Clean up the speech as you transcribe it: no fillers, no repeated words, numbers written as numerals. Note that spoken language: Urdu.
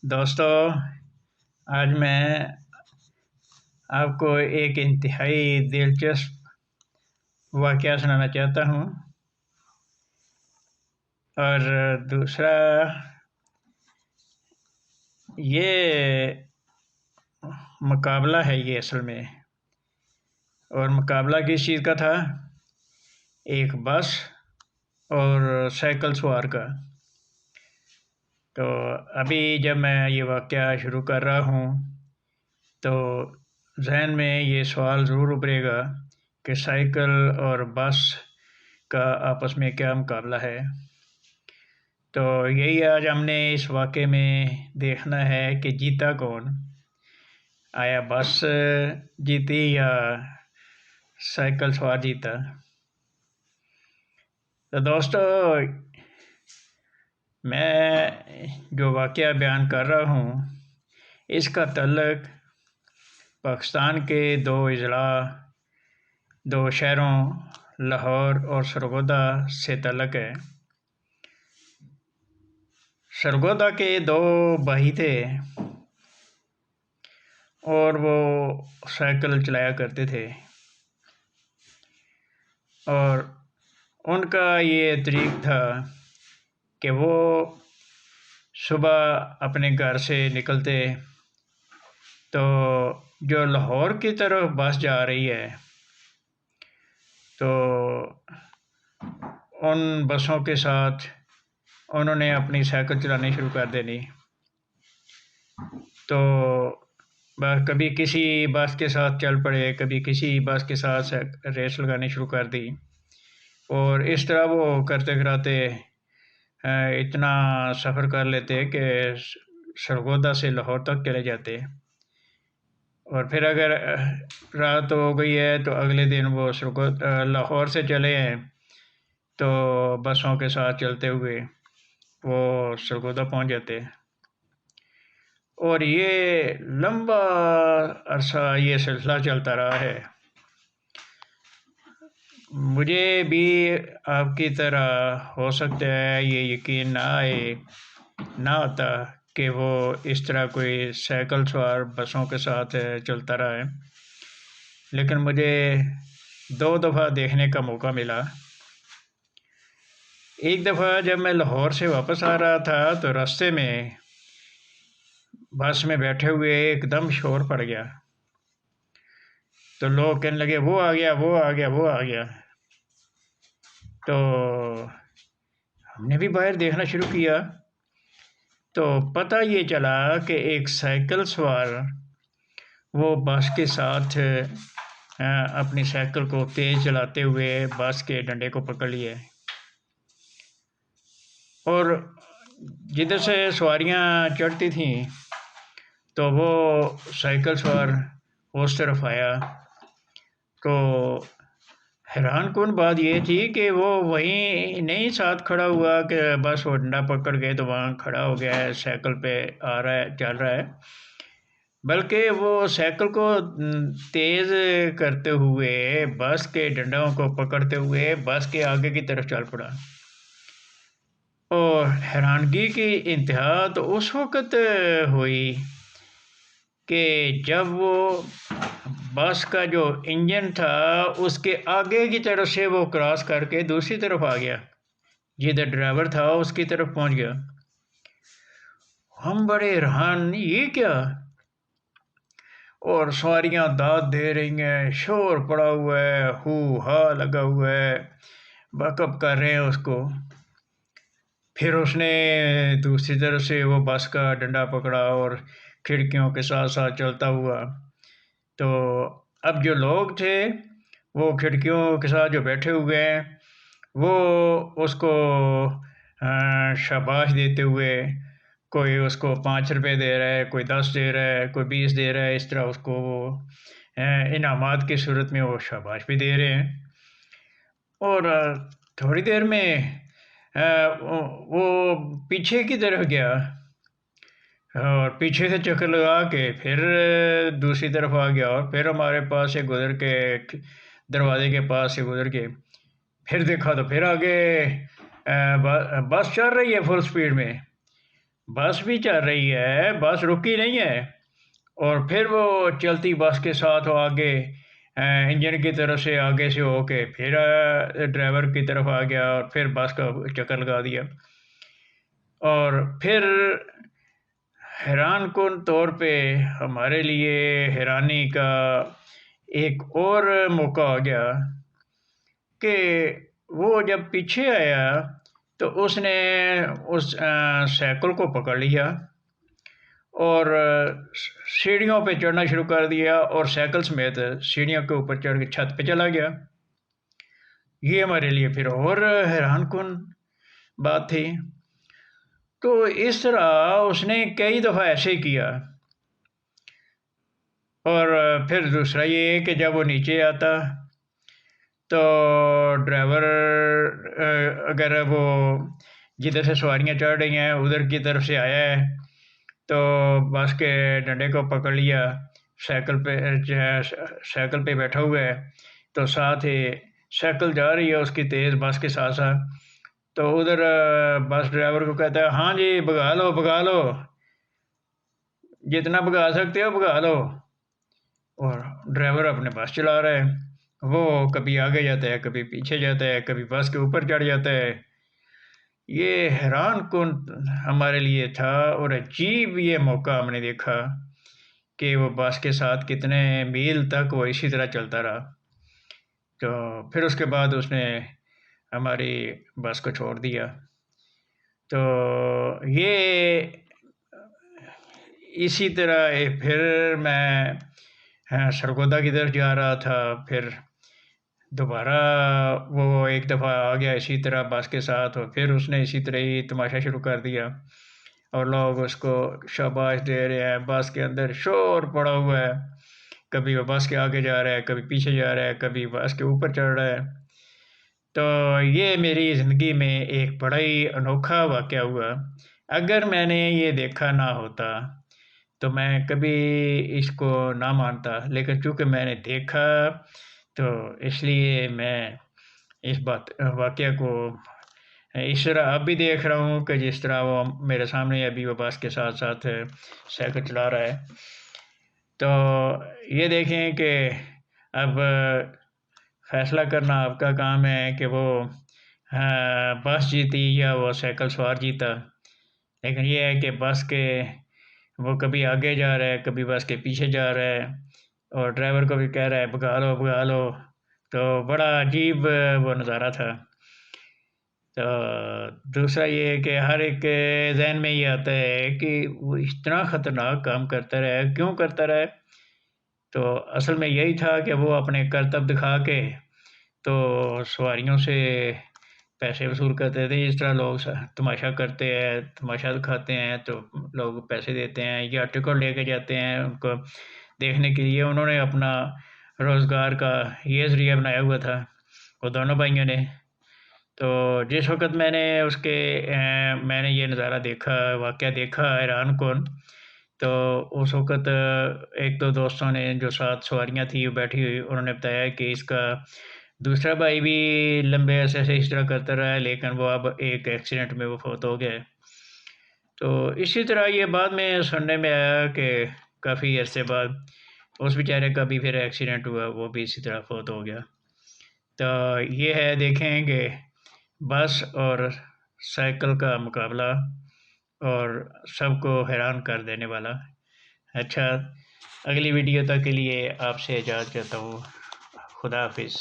دوستو، آج میں آپ کو ایک انتہائی دلچسپ واقعہ سنانا چاہتا ہوں، اور دوسرا یہ مقابلہ ہے یہ اصل میں۔ اور مقابلہ کس چیز کا تھا؟ ایک بس اور سائیکل سوار کا۔ تو ابھی جب میں یہ واقعہ شروع کر رہا ہوں تو ذہن میں یہ سوال ضرور ابھرے گا کہ سائیکل اور بس کا آپس میں کیا مقابلہ ہے۔ تو یہی آج ہم نے اس واقعے میں دیکھنا ہے کہ جیتا کون، آیا بس جیتی یا سائیکل سوار جیتا۔ تو دوستو، میں جو واقعہ بیان کر رہا ہوں اس کا تعلق پاکستان کے دو اضلاع، دو شہروں لاہور اور سرگودا سے تعلق ہے۔ سرگودا کے دو بھائی تھے اور وہ سائیکل چلایا کرتے تھے، اور ان کا یہ طریق تھا کہ وہ صبح اپنے گھر سے نکلتے تو جو لاہور کی طرف بس جا رہی ہے تو ان بسوں کے ساتھ انہوں نے اپنی سائیکل چلانی شروع کر دینی۔ تو کبھی کسی بس کے ساتھ چل پڑے، کبھی کسی بس کے ساتھ ریس لگانی شروع کر دی، اور اس طرح وہ کرتے کراتے اتنا سفر کر لیتے کہ سرگودا سے لاہور تک چلے جاتے، اور پھر اگر رات ہو گئی ہے تو اگلے دن وہ لاہور سے چلے ہیں تو بسوں کے ساتھ چلتے ہوئے وہ سرگودا پہنچ جاتے۔ اور یہ لمبا عرصہ یہ سلسلہ چلتا رہا ہے۔ مجھے بھی آپ کی طرح ہو سکتا ہے یہ یقین نہ ہوتا کہ وہ اس طرح کوئی سائیکل سوار بسوں کے ساتھ چلتا رہا ہے، لیکن مجھے 2 دفعہ دیکھنے کا موقع ملا۔ ایک دفعہ جب میں لاہور سے واپس آ رہا تھا تو راستے میں بس میں بیٹھے ہوئے ایک دم شور پڑ گیا، تو لوگ کہنے لگے وہ آ گیا، وہ آ گیا، وہ آ گیا۔ تو ہم نے بھی باہر دیکھنا شروع کیا تو پتہ یہ چلا کہ ایک سائیکل سوار وہ بس کے ساتھ اپنی سائیکل کو تیز چلاتے ہوئے بس کے ڈنڈے کو پکڑ لیے، اور جدھر سے سواریاں چڑھتی تھیں تو وہ سائیکل سوار اس طرف آیا۔ تو حیران کن بات یہ تھی کہ وہ وہیں نہیں ساتھ کھڑا ہوا کہ بس وہ ڈنڈا پکڑ گئے تو وہاں کھڑا ہو گیا ہے، سائیکل پہ آ رہا ہے، چل رہا ہے، بلکہ وہ سائیکل کو تیز کرتے ہوئے بس کے ڈنڈوں کو پکڑتے ہوئے بس کے آگے کی طرف چل پڑا۔ اور حیرانگی کی انتہا تو اس وقت ہوئی کہ جب وہ بس کا جو انجن تھا اس کے آگے کی طرف سے وہ کراس کر کے دوسری طرف آ گیا، جدھر ڈرائیور تھا اس کی طرف پہنچ گیا۔ ہم بڑے حیران، یہ کیا؟ اور سواریاں داد دے رہی ہیں، شور پڑا ہوا ہے، ہو ہا لگا ہوا ہے، بیک اپ کر رہے ہیں اس کو۔ پھر اس نے دوسری طرف سے وہ بس کا ڈنڈا پکڑا اور کھڑکیوں کے ساتھ ساتھ چلتا ہوا۔ تو اب جو لوگ تھے وہ کھڑکیوں کے ساتھ جو بیٹھے ہوئے ہیں وہ اس کو شاباش دیتے ہوئے، کوئی اس کو 5 روپے دے رہا ہے، کوئی 10 دے رہا ہے، کوئی 20 دے رہا ہے، اس طرح اس کو وہ انعامات کی صورت میں وہ شاباش بھی دے رہے ہیں۔ اور تھوڑی دیر میں وہ پیچھے کی طرف گیا اور پیچھے سے چکر لگا کے پھر دوسری طرف آ گیا، اور پھر ہمارے پاس سے گزر کے دروازے کے پاس سے گزر کے پھر دیکھا تو پھر آگے بس چل رہی ہے فل سپیڈ میں، بس بھی چل رہی ہے، بس رکی نہیں ہے، اور پھر وہ چلتی بس کے ساتھ وہ آگے انجن کی طرف سے آگے سے ہو کے پھر ڈرائیور کی طرف آ گیا اور پھر بس کا چکر لگا دیا۔ اور پھر حیران کن طور پہ ہمارے لیے حیرانی کا ایک اور موقع آ گیا کہ وہ جب پیچھے آیا تو اس نے اس سائیکل کو پکڑ لیا اور سیڑھیوں پہ چڑھنا شروع کر دیا اور سائیکل سمیت سیڑھیوں کے اوپر چڑھ کے چھت پہ چلا گیا۔ یہ ہمارے لیے پھر اور حیران کن بات تھی۔ تو اس طرح اس نے کئی دفعہ ایسے ہی کیا۔ اور پھر دوسرا یہ کہ جب وہ نیچے آتا تو ڈرائیور اگر وہ جدھر سے سواریاں چڑھ رہی ہیں ادھر کی طرف سے آیا ہے تو بس کے ڈنڈے کو پکڑ لیا، سائیکل پہ بیٹھا ہوا ہے تو ساتھ ہی سائیکل جا رہی ہے اس کی تیز بس کے ساتھ ساتھ، تو ادھر بس ڈرائیور کو کہتا ہے ہاں جی بھگا لو بھگا لو، جتنا بھگا سکتے ہو بھگا لو۔ اور ڈرائیور اپنے بس چلا رہا ہے، وہ کبھی آگے جاتا ہے کبھی پیچھے جاتا ہے کبھی بس کے اوپر چڑھ جاتا ہے۔ یہ حیران کن ہمارے لیے تھا اور عجیب یہ موقع ہم نے دیکھا کہ وہ بس کے ساتھ کتنے میل تک وہ اسی طرح چلتا رہا۔ تو پھر اس کے بعد اس نے ہماری بس کو چھوڑ دیا۔ تو یہ اسی طرح پھر میں سرگودا کی طرف جا رہا تھا، پھر دوبارہ وہ ایک دفعہ آ گیا اسی طرح بس کے ساتھ اور پھر اس نے اسی طرح ہی تماشا شروع کر دیا اور لوگ اس کو شاباش دے رہے ہیں، بس کے اندر شور پڑا ہوا ہے، کبھی وہ بس کے آگے جا رہا ہے کبھی پیچھے جا رہا ہے کبھی بس کے اوپر چڑھ رہا ہے۔ تو یہ میری زندگی میں ایک بڑا ہی انوکھا واقعہ ہوا۔ اگر میں نے یہ دیکھا نہ ہوتا تو میں کبھی اس کو نہ مانتا، لیکن چونکہ میں نے دیکھا تو اس لیے میں اس واقعہ کو اس طرح اب بھی دیکھ رہا ہوں کہ جس طرح وہ میرے سامنے ابھی وہ بس کے ساتھ ساتھ سائیکل چلا رہا ہے۔ تو یہ دیکھیں کہ اب فیصلہ کرنا آپ کا کام ہے کہ وہ بس جیتی یا وہ سائیکل سوار جیتا، لیکن یہ ہے کہ بس کے وہ کبھی آگے جا رہا ہے کبھی بس کے پیچھے جا رہا ہے اور ڈرائیور کو بھی کہہ رہا ہے بھگا لو بھگا لو۔ تو بڑا عجیب وہ نظارہ تھا۔ تو دوسرا یہ ہے کہ ہر ایک کے ذہن میں یہ آتا ہے کہ وہ اتنا خطرناک کام کرتا رہا ہے، کیوں کرتا رہا ہے؟ تو اصل میں یہی تھا کہ وہ اپنے کرتب دکھا کے تو سواریوں سے پیسے وصول کرتے تھے، جس طرح لوگ تماشا کرتے ہیں، تماشا دکھاتے ہیں تو لوگ پیسے دیتے ہیں یا ٹکٹ لے کے جاتے ہیں ان کو دیکھنے کے لیے۔ انہوں نے اپنا روزگار کا یہ ذریعہ بنایا ہوا تھا وہ دونوں بھائیوں نے۔ تو جس وقت میں نے میں نے یہ نظارہ دیکھا، واقعہ دیکھا حیران کن، تو اس وقت ایک دو دوستوں نے جو ساتھ سواریاں تھیں وہ بیٹھی ہوئی، انہوں نے بتایا کہ اس کا دوسرا بھائی بھی لمبے عرصے سے اس طرح کرتا رہا ہے لیکن وہ اب ایک ایکسیڈنٹ میں وہ فوت ہو گیا ہے۔ تو اسی طرح یہ بعد میں سننے میں آیا کہ کافی عرصے بعد اس بیچارے کا بھی پھر ایکسیڈنٹ ہوا، وہ بھی اسی طرح فوت ہو گیا۔ تو یہ ہے دیکھیں کہ بس اور سائیکل کا مقابلہ اور سب کو حیران کر دینے والا۔ اچھا، اگلی ویڈیو تک کے لیے آپ سے اجازت چاہتا ہوں۔ خدا حافظ۔